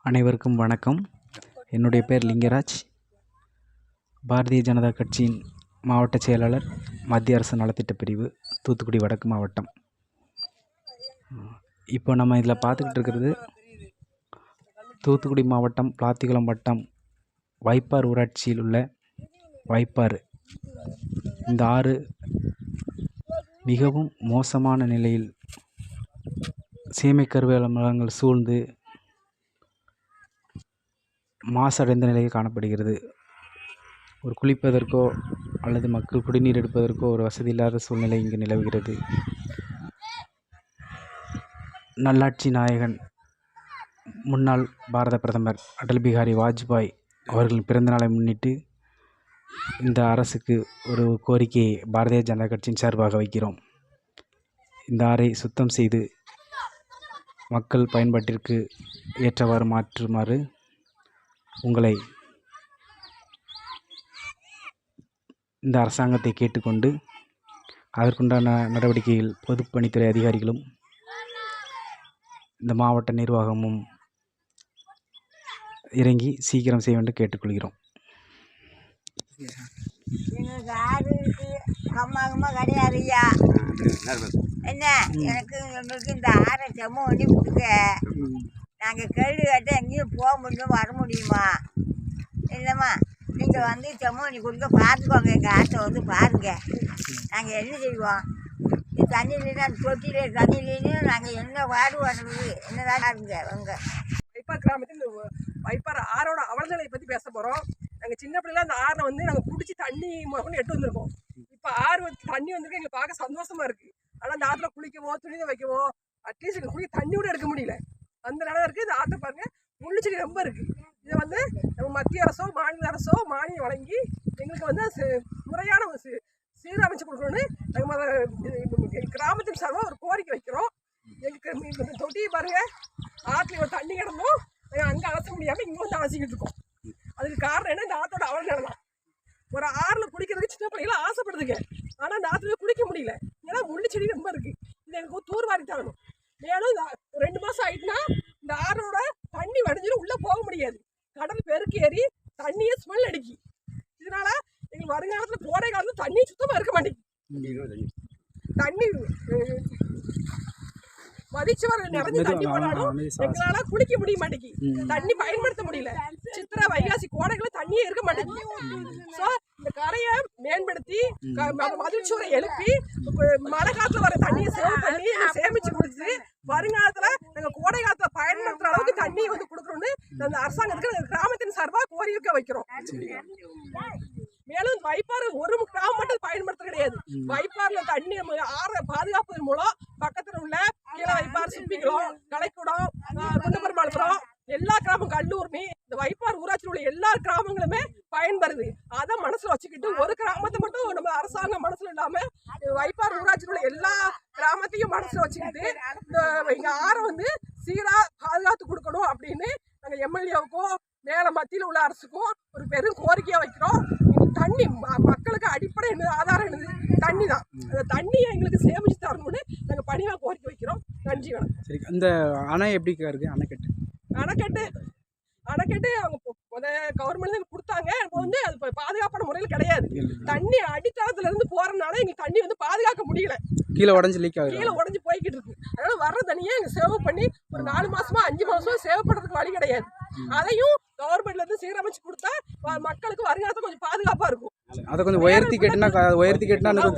அனைவருக்கும் வணக்கம். என்னுடைய பேர் லிங்கராஜ். பாரதிய ஜனதா கட்சியின் மாவட்ட செயலாளர், மத்திய அரசு நலத்திட்ட பிரிவு, தூத்துக்குடி வடக்கு மாவட்டம். இப்போ நம்ம இதில் பார்த்துக்கிட்டு இருக்கிறது தூத்துக்குடி மாவட்டம் பிளாத்திகுளம் வட்டம் வைப்பார் ஊராட்சியில் உள்ள வைப்பாறு. இந்த ஆறு மிகவும் மோசமான நிலையில் சீமை கருவேல மரங்கள் சூழ்ந்து மாசடைந்த நிலையில் காணப்படுகிறது. ஒரு குளிப்பதற்கோ அல்லது மக்கள் குடிநீர் எடுப்பதற்கோ ஒரு வசதி இல்லாத சூழ்நிலை இங்கு நிலவுகிறது. நல்லாட்சி நாயகன் முன்னாள் பாரத பிரதமர் அடல் பிஹாரி வாஜ்பாய் அவர்களின் பிறந்தநாளை முன்னிட்டு இந்த அரசுக்கு ஒரு கோரிக்கையை பாரதிய ஜனதா கட்சியின் சார்பாக வைக்கிறோம். இந்த ஆறை சுத்தம் செய்து மக்கள் பயன்பாட்டிற்கு ஏற்றவாறு மாற்றுமாறு உங்களை இந்த அரசாங்கத்தை கேட்டுக்கொண்டு, அதற்குண்டான நடவடிக்கையில் பொதுப்பணித்துறை அதிகாரிகளும் இந்த மாவட்ட நிர்வாகமும் இறங்கி சீக்கிரம் செய்ய வேண்டும் கேட்டுக்கொள்கிறோம். எங்களுக்கு ஆறு இருக்கு, கம்மா கிடையாது ஐயா. என்ன எங்களுக்கு இந்த ஆறை செம்ம பண்ணி கொடுங்க. நாங்கள் கேள்வி கேட்டு எங்கேயும் போக முடியும், வர முடியுமா? இல்லைம்மா, நீங்கள் வந்து செம்ம பண்ணி கொடுங்க, பார்த்துக்கோங்க. எங்கள் ஆட்டை வந்து பாருங்கள். நாங்கள் என்ன செய்வோம்? தண்ணி இல்லைன்னா தொட்டிலே தண்ணி இல்லைன்னு நாங்கள் என்ன பாடுபடுறது? என்னதான் இருங்க அவங்க வைப்பார் கிராமத்தில் வைப்பார் ஆறோட அவலநிலையை பற்றி பேச போகிறோம். நாங்கள் சின்ன பிள்ளைல அந்த ஆறை வந்து நாங்கள் பிடிச்சி தண்ணி கொண்டு எட்டு வந்திருக்கோம். இப்போ ஆறு தண்ணி வந்திருக்கு, எங்களுக்கு பார்க்க சந்தோஷமா இருக்குது. ஆனால் அந்த ஆற்றுல குளிக்கவோ துணிதை வைக்கவோ அட்லீஸ்ட் எங்களுக்கு குளிக்க தண்ணி கூட எடுக்க முடியல. அந்த நிலம் இருக்குது. இந்த ஆற்றை பாருங்கள், முள்ளுச்செடி ரொம்ப இருக்குது. இதை வந்து நம்ம மத்திய அரசோ மாநில அரசோ மானியம் வழங்கி எங்களுக்கு வந்து முறையான சீரமைச்சு கொடுக்கணும்னு நாங்கள் கிராமத்தின் சார்பாக ஒரு கோரிக்கை வைக்கிறோம். எங்களுக்கு இந்த தொட்டியை பாருங்கள், ஆற்றுல ஒரு தண்ணி கிடந்தோம், நாங்கள் அங்கே அலச முடியாமல் இங்கே வந்து அலசிக்கிட்டு இருக்கோம். அதுக்கு காரணம் என்ன? இந்த ஆற்றோட அவல நிலை தான். ஒரு ஆறில் குடிக்கிறதுக்கு சின்ன பிள்ளைகளாம் ஆசைப்படுதுங்க, ஆனால் அந்த ஆற்றுல குடிக்க முடியல. ஏன்னா முள்ளு செடி ரொம்ப இருக்குது. இது எங்களுக்கு தூர்வாரி தரணும். மேலும் 2 மாதம் ஆகிட்டுனா இந்த ஆறோட தண்ணி வடிஞ்சிடும், உள்ளே போக முடியாது. கடல் பெருக்கு ஏறி தண்ணியே ஸ்மெல் அடிக்கி. இதனால எங்களுக்கு வருங்காலத்தில் கோடை காலத்தில் தண்ணி சுத்தமாக இருக்க மாட்டேங்குது. தண்ணி மதிச்சு வர நிறைஞ்சு தண்ணி போனாலும் எங்களால குளிக்க முடிய மாட்டேங்குது, தண்ணி பயன்படுத்த முடியல. சித்திரை வைகாசி கோடைகளை தண்ணியே இருக்க மாட்டேங்குது. ஸோ இந்த கரையை மேம்படுத்தி மதிச்சூரை எழுப்பி மழை காலத்துல வர தண்ணியை சேவ் பண்ணி சேமிச்சு கொடுத்து வருங்காலத்துல நாங்கள் கோடை காலத்துல பயன்படுத்துற அளவுக்கு தண்ணியை வந்து கொடுக்கணும்னு அந்த அரசாங்கத்துக்கு கிராமத்தின் சார்பாக கோரிக்கை வைக்கிறோம். மேலும் வைப்பாறு ஒரு கிராமம் மட்டும் பயன்படுத்த கிடையாது. வைப்பாறுல தண்ணி ஆற பாதுகாப்பதன் மூலம் பக்கத்தில் உள்ள கீழே வைப்பாறு, சிப்பிக்குளம், கலைக்குடம், குண்டபெருமாள்புரம் எல்லா கிராமம், கல்லூர்னி, இந்த வைப்பாறு ஊராட்சியில் உள்ள எல்லா கிராமங்களுமே பயன்படுது. அதை மனசுல வச்சுக்கிட்டு ஒரு கிராமத்தை மட்டும் நம்ம அரசாங்கம் மனசுல இல்லாம வைப்பாறு ஊராட்சியில் உள்ள எல்லா கிராமத்தையும் மனசுல வச்சுக்கிட்டு இந்த ஆறை வந்து சீரா பாதுகாத்து கொடுக்கணும் அப்படின்னு நாங்கள் எம்எல்ஏவுக்கும் மேல மத்தியில் உள்ள அரசுக்கும் ஒரு பெரும் கோரிக்கையா வைக்கிறோம். தண்ணி மக்களுக்கு அடிப்படை என்னது, ஆதாரம் என்னது? தண்ணி தான். அந்த தண்ணியை எங்களுக்கு சேமிச்சு தரணும்னு நாங்கள் பணிவாக கோரிக்கை வைக்கிறோம். நன்றி, வணக்கம். சரி, அந்த அணை எப்படி இருக்குது? அணைக்கட்டு அவங்க கவர்மெண்ட் கொடுத்தாங்க. இப்போ வந்து அது பாதுகாப்பான முறையில் கிடையாது. தண்ணி அடித்தளத்துல இருந்து போறதுனால எங்களுக்கு தண்ணி வந்து பாதுகாக்க முடியல. கீழே உடஞ்சி லீக் ஆகுது, கீழே உடஞ்சி போய்கிட்டு இருக்கு. அதனால வர்ற தண்ணியை எங்க சேவ் பண்ணி ஒரு 4 மாசமா 5 மாசமா சேவ் பண்றதுக்கு வழி கிடையாது. அதையும் கவர்மெண்ட்ல இருந்து சீரமைச்சு கொடுத்தா மக்களுக்கு வருங்காலத்துல கொஞ்சம் பாதுகாப்பா இருக்கும். அதை கொஞ்சம் உயர்த்தி கேட்டுனா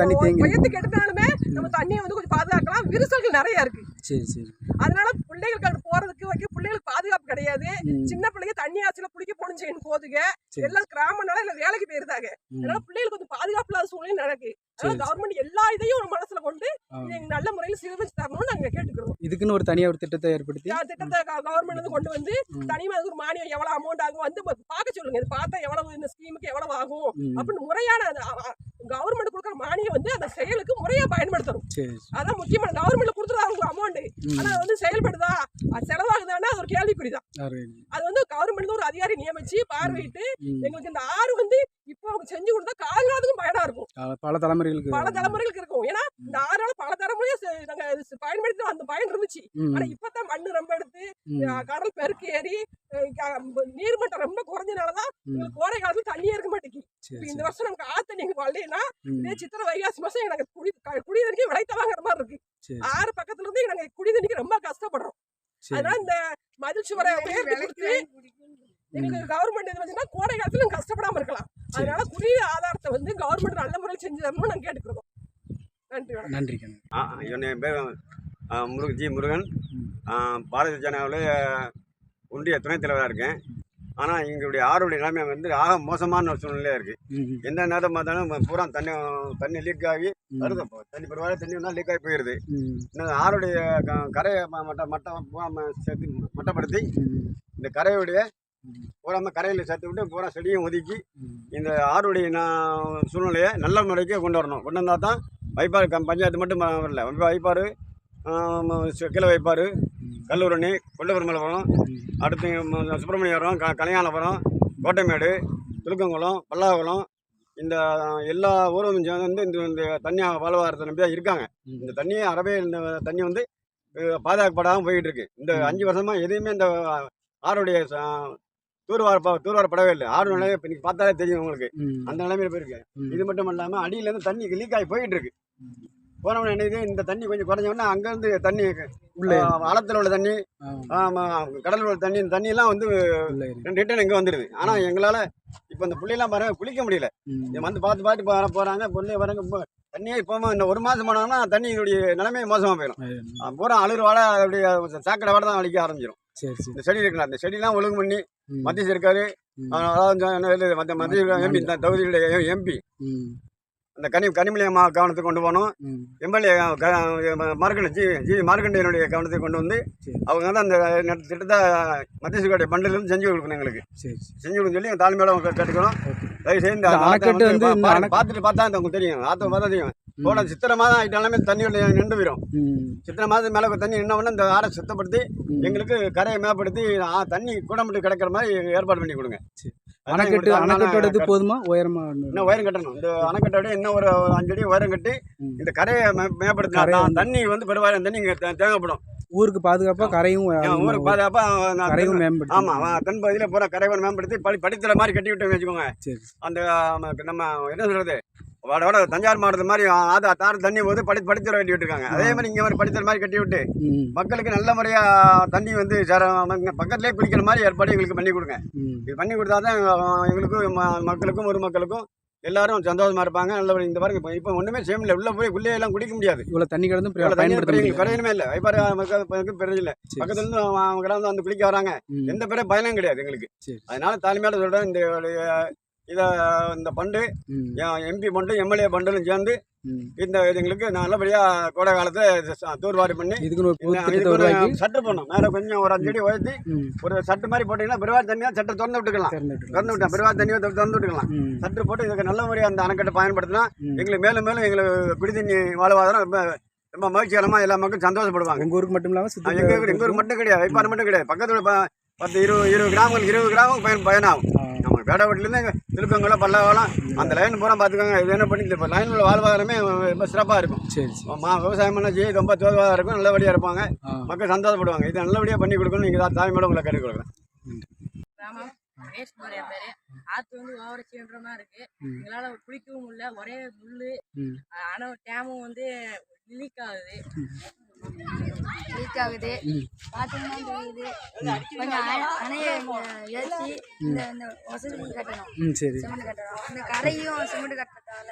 தண்ணி தேங்கி உயர்த்தி கேட்டனாலுமே நம்ம தண்ணியை வந்து கொஞ்சம் பாதுகாக்கலாம். விரிசல்கள் நிறைய இருக்கு. சரி சரி. அதனால பிள்ளைகளுக்கு போறதுக்கு பிள்ளைகளுக்கு பாதுகாப்பு கிடையாது. சின்ன பிள்ளைங்க தண்ணி ஆச்சுல குளிக்க போகணும் செய்யணும் போதுங்க. எல்லாம் கிராமனால இல்ல வேலைக்கு போயிருந்தாங்க. அதனால பிள்ளைகளுக்கு கொஞ்சம் பாதுகாப்பு இல்லாத சூழ்நிலை நடக்கு. அதனால கவர்மெண்ட் எல்லா இதையும் ஒரு மனசுல கொண்டு நல்ல முறையில் சீரமைச்சு தரணும்னு நாங்க கேட்டுக்கிறோம். இதுக்குன்னு ஒரு தனியா ஒரு திட்டத்தை ஏற்படுத்தி கவர்மெண்ட் வந்து கொண்டு வந்து தனியாக ஒரு மானியம் எவ்வளவு அமௌண்ட் ஆகும் வந்து பார்க்க சொல்லுங்க. இது பார்த்தா எவ்வளவு இந்த ஸ்கீமுக்கு எவ்வளவு ஆகும் அப்படின்னு முறையான கவர்மெண்ட் கொடுக்குற மானியம் வந்து அந்த செயலுக்கு முறையா பயன்படுத்தணும். சரி அதான் முக்கியமான. கவர்மெண்ட்ல கொடுத்துருவாங்க அமௌண்ட், ஆனா அது வந்து செயல்படுதா, அது செலவாகுதான்னா அது ஒரு கேள்விக்குறிதான். அது வந்து கவர்மெண்ட் ஒரு அதிகாரி நியமிச்சு பார்வையிட்டு எங்களுக்கு இந்த ஆறு வந்து இப்போ அவங்க செஞ்சு கொடுத்தா காலத்துக்கும் பயனா இருக்கும், பல தலைமுறைகளுக்கு இருக்கும். ஏன்னா இந்த ஆறால பல தலைமுறையா நாங்க பயன்படுத்தி அந்த பயன் இருந்துச்சு. ஆனா இப்பதான் மண்ணு ரொம்ப எடுத்து கடல் பெருக்கு ஏறி நீர்மட்டம் ரொம்ப குறைஞ்சனாலதான் கோடை காலத்துல தண்ணியே இருக்க மாட்டேங்குது. இந்த வருஷம் நமக்கு ஆத்தண்ணி எங்க வரலைன்னா இதே சித்திரை வைகாசி மாசம் எனக்கு குடி தண்ணிக்கு விளைத்த வாங்குற மாதிரி இருக்கு. ஆறு பக்கத்துல இருந்து நாங்க குடி தண்ணிக்கு ரொம்ப கஷ்டப்படுறோம். அதனால இந்த மதில் சுவரை உயர்த்தி எங்களுக்கு கவர்மெண்ட் இது வச்சுன்னா கோடை காலத்துல கஷ்டப்படாம இருக்கலாம். அதனால குடிநீர் ஆதாரத்தை வந்து கவர்மெண்ட் நல்ல முறையில் செஞ்சு தரணும்னு நாங்க கேட்டுக்கிறோம். நன்றி. என் பேர் முருகன். பாரதிய ஜனதாவில் ஒன்றிய துணைத் தலைவராக இருக்கேன். ஆனால் எங்களுடைய ஆறுடைய நிலைமை வந்து ஆக மோசமான ஒரு சூழ்நிலையாக இருக்குது. எந்த நேரம் பார்த்தாலும் பூரா தண்ணி லீக் ஆகி வருது. தண்ணி பெருவாரி தண்ணி வந்தால் லீக் ஆகி போயிடுது. இன்னும் ஆறுடைய கரையை மட்டப்படுத்தி இந்த கரையுடைய பூராம கரையில் சேர்த்து விட்டு பூரா செடியும் ஒதுக்கி இந்த ஆறுடைய சூழ்நிலையை நல்ல முறைக்கு கொண்டு வரணும். கொண்டு வந்தால் தான் வைப்பாறு பஞ்சாயத்து மட்டும் வரல, வைப்பாறு கீழே வைப்பாறு, கல்லூரணி, கொண்டபெருமலைபுரம், அடுத்து சுப்பிரமணியபுரம், கலையானபுரம், கோட்டைமேடு, துலுக்கங்குளம், பல்லாகுளம், இந்த எல்லா ஊரும் வந்து இந்த தண்ணி வாழ்வாதாரத்தை நம்பி தான் இருக்காங்க. இந்த தண்ணியை அறவே இந்த தண்ணி வந்து பாதுகாக்கப்படாமல் போயிட்டு இருக்கு. இந்த 5 வருஷமாக எதுவுமே இந்த ஆறுடைய தூர்வாரப்படவே இல்லை. ஆறு நிலையை இப்போ நீங்கள் பார்த்தாலே தெரியும் உங்களுக்கு, அந்த நிலைமையில போயிருக்கு. இது மட்டும் இல்லாமல் அடியிலேருந்து தண்ணி லீக் ஆகி போயிட்டு இருக்கு. போனவன நினைது இந்த தண்ணி கொஞ்சம் குறைஞ்சோன்னா அங்கேருந்து தண்ணி உள்ள ஆழத்தில் உள்ள தண்ணி, கடலில் உள்ள தண்ணி, இந்த தண்ணியெல்லாம் வந்து ரிட்டர்ன் இங்கே வந்துடுது. ஆனால் எங்களால் இப்போ இந்த பிள்ளைலாம் பாருங்க குளிக்க முடியல. வந்து பார்த்து போகிறாங்க, பிள்ளை வரங்க தண்ணியே இப்போ இன்னும் 1 மாதம் போனோம்னா தண்ணியினுடைய நிலைமை மோசமாக போயிடும். பூரா அழுறு வாழை அப்படியே சாக்கடை வாடை தான் அழிக்க ஆரம்பிச்சிடும். இந்த செடி இருக்குல்ல, அந்த செடியெல்லாம் ஒழுங்கு பண்ணி மத்திய சர்க்காரு, அதாவது மத்திய எம்பி, இந்த தொகுதியுடைய எம்பி அந்த கனிமொழி அம்மா கவனத்துக்கு கொண்டு போனோம். எம்எல்ஏ மார்க்கண்டையனுடைய கவனத்துக்கு கொண்டு வந்து அவங்க வந்து அந்த திட்டத்தை மத்திய சர்க்காருடைய பண்டிலிருந்து செஞ்சு கொடுக்கணும். எங்களுக்கு செஞ்சு கொடுக்க சொல்லி எங்கள் தாழ்மையோட கேட்டுக்கணும். தயவுசெய்து இந்த பார்த்துட்டு பார்த்தா உங்களுக்கு தெரியும், ஆற்ற பார்த்தா தெரியும். போன சித்திரை மாதம் ஆகிட்டாலுமே தண்ணியோட நின்று போயிடும். சித்திரை மாதம் மேலே தண்ணி நின்னவொன்னே இந்த ஆறை சுத்தப்படுத்தி எங்களுக்கு கரையை மேம்படுத்தி தண்ணி கூடமட்டு கிடைக்கிற மாதிரி ஏற்பாடு பண்ணி கொடுங்க. அணைக்கட்டு போதுமா? உயரமா இன்னும் உயரம் கட்டணும். இந்த அணைக்கட்டோட இன்னும் ஒரு 5 அடி உயரம் கட்டி இந்த கரையை மேம்படுத்தினா தண்ணி வந்து பெருவாரியம் தண்ணி இங்கே தேவைப்படும். ஊருக்கு பாதுகாப்பா கரையும் ஊருக்கு பாதுகாப்பா கரையும் மேம்படுத்தி, ஆமா தென்பகுதியில் பூரா கரையை மேம்படுத்தி படித்தல மாதிரி கட்டி விட்டு வச்சுக்கோங்க. அந்த நம்ம என்ன சொல்றது, வட தஞ்சாவூர் மாவட்டத்து மாதிரி தார தண்ணி போது படித்தர கட்டி விட்டுருக்காங்க. அதே மாதிரி இங்கே மாதிரி படித்தர மாதிரி கட்டி விட்டு மக்களுக்கு நல்ல முறையா தண்ணி வந்து பக்கத்துலேயே குளிக்கிற மாதிரி ஏற்பாடு எங்களுக்கு பண்ணி கொடுங்க. இது பண்ணி கொடுத்தா தான் எங்களுக்கும் மக்களுக்கும் ஒரு மக்களுக்கும் எல்லாரும் சந்தோஷமா இருப்பாங்க. நல்ல இந்த பாருங்க இப்போ ஒண்ணுமே செய்ய முடியல. உள்ள போய் உள்ளே எல்லாம் குடிக்க முடியாது. இவ்வளவு தண்ணி கிடந்து பிரயோஜனமே இல்லை. வைப்பாறு மக்களுக்கு பிரயோஜனம் இல்லை. பக்கத்துல இருந்து அவங்க வந்து குளிக்க வராங்க, எந்த பேரும் பயனும் கிடையாது எங்களுக்கு. அதனால தாழ்மையோட சொல்றேன், இந்த ஃபண்டு எம்பி ஃபண்டு எம்எல்ஏ ஃபண்டுன்னு சேர்ந்து இந்த எங்களுக்கு நல்லபடியா கோடை காலத்துல தூர்வாரி பண்ணி சட்டு போடணும். மேல கொஞ்சம் ஒரு 5 அடி உயர்த்தி ஒரு சட்டு மாதிரி போட்டீங்கன்னா பெருவாரி தண்ணியா சட்டை திறந்து விட்டுக்கலாம். பெருவாரி தண்ணியை திறந்து விட்டுக்கலாம். சட்டு போட்டு இதுக்கு நல்ல முறையாக அந்த அணைக்கட்டை பயன்படுத்தினா எங்களுக்கு மேலும் மேலும் எங்களுக்கு குடிதண்ணி வாழ்வாதாரம் ரொம்ப மகிழ்ச்சிகரமா எல்லா மக்களும் சந்தோஷப்படுவாங்க. உங்க ஊருக்கு மட்டும் இல்லாமல் எங்க ஊருக்கு மட்டும் கிடையாது, வைப்பாறு மட்டும் கிடையாது, பக்கத்துல 10-20 கிராமங்களுக்கு 20 கிராமம் பயனாகும். நம்ம வேடவட்டிலேருந்து எங்கள் திருப்பங்குளம் பல்லாவரம் அந்த லைன் பூரா பார்த்துக்கோங்க. இது என்ன பண்ணி இந்த லைன் உள்ள வாழ்வாதாரமே ரொம்ப சிறப்பாக இருக்கும். விவசாயம் பண்ண செய்ய ரொம்ப தோதுவாக இருக்கும், நல்லபடியாக இருப்பாங்க, மக்கள் சந்தோஷப்படுவாங்க. இதை நல்லபடியாக பண்ணி கொடுக்கணும். நீங்கள் தான் தாய்மையோட உங்களை கேட்டு கொடுக்குறேன். ஆத்து வந்து ஓவர சீன்றமா இருக்கு. எங்களால குளிக்கவும் முடியல, ஒரே முள்ளு. ஆனா டேமும் வந்து லீக் ஆகுது. பார்த்தீங்கன்னா கொஞ்சம் அணைய ஏற்றி இந்த வசதி கட்டணும், சிமெண்ட் கட்டணும். இந்த கரையும் சிமெண்ட் கட்டத்தால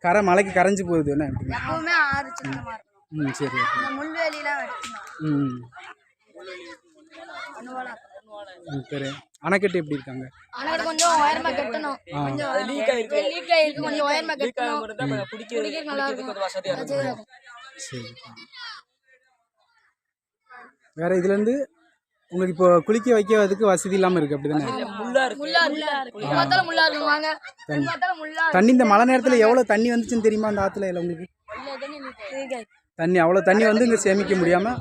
கரை மலைக்கு கரைஞ்சு போகுது. என்ன எப்பவுமே ஆறு சுத்தமா இருக்கணும். சரி, முள்வேலிலாம் வெட்டணும். அணைக்கட்டு எப்படி இருக்காங்க? அணைக்கட்டு கொஞ்சம் உயரமா கட்டணும். கொஞ்சம் லீக் ஆயிருக்கு, கொஞ்சம் உயரமா கட்டணும். குடிக்க நல்லா இருக்கும். சரி, வேற இதுல இருந்து உங்களுக்கு இப்போ குளிக்க வைக்கிறதுக்கு வசதி இல்லாமல் இருக்குது அப்படி தானே? தண்ணி இந்த மழை நேரத்தில் எவ்வளோ தண்ணி வந்துச்சுன்னு தெரியுமா அந்த ஆற்றுல? இல்லை உங்களுக்கு தண்ணி அவ்வளோ தண்ணி வந்து இங்கே சேமிக்க முடியாமல்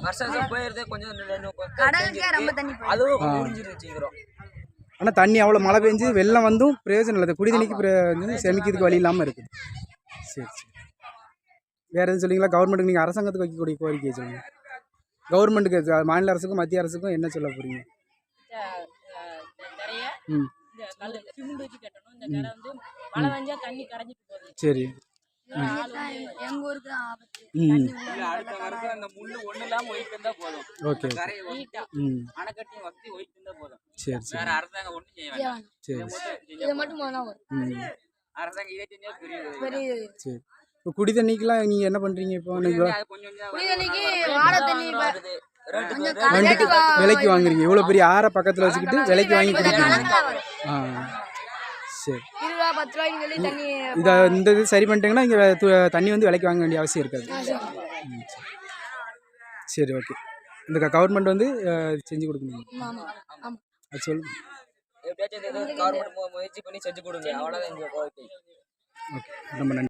ஆனால் தண்ணி அவ்வளோ மழை பெஞ்சு வெள்ளம் வந்தும் பிரயோஜனம் இல்லை. குடி தண்ணிக்கு சேமிக்கிறதுக்கு வழி இல்லாமல் இருக்குது. சரி சரி. வேறு எதுவும் சொல்லிங்களா? கவர்மெண்ட்டுக்கு நீங்கள் அரசாங்கத்துக்கு வைக்கக்கூடிய கோரிக்கையை சொல்லுங்கள். கவர்மெண்ட்டுக்கு, மாநில அரசுக்கும் மத்திய அரசுக்கும் என்ன சொல்ல போகிறீங்க? ம் சரி. ஓகே. ம் சரி சரி சரி சரி. இப்போ குடி தண்ணிக்கெலாம் நீங்கள் என்ன பண்ணுறீங்க? இப்போ விலைக்கு வாங்குறீங்க? இவ்வளோ பெரிய ஆறை பக்கத்தில் வச்சுக்கிட்டு விலைக்கு வாங்கி குடிக்கிறீங்க? ஆ சரி. இதை இந்த இது சரி பண்ணிட்டீங்கன்னா இங்கே தண்ணி வந்து விலைக்கு வாங்க வேண்டிய அவசியம் இருக்காது. சரி ஓகே. இந்த கவர்மெண்ட் வந்து செஞ்சு கொடுக்கணும். அது சொல்லு. ஓகே ரொம்ப நன்றி.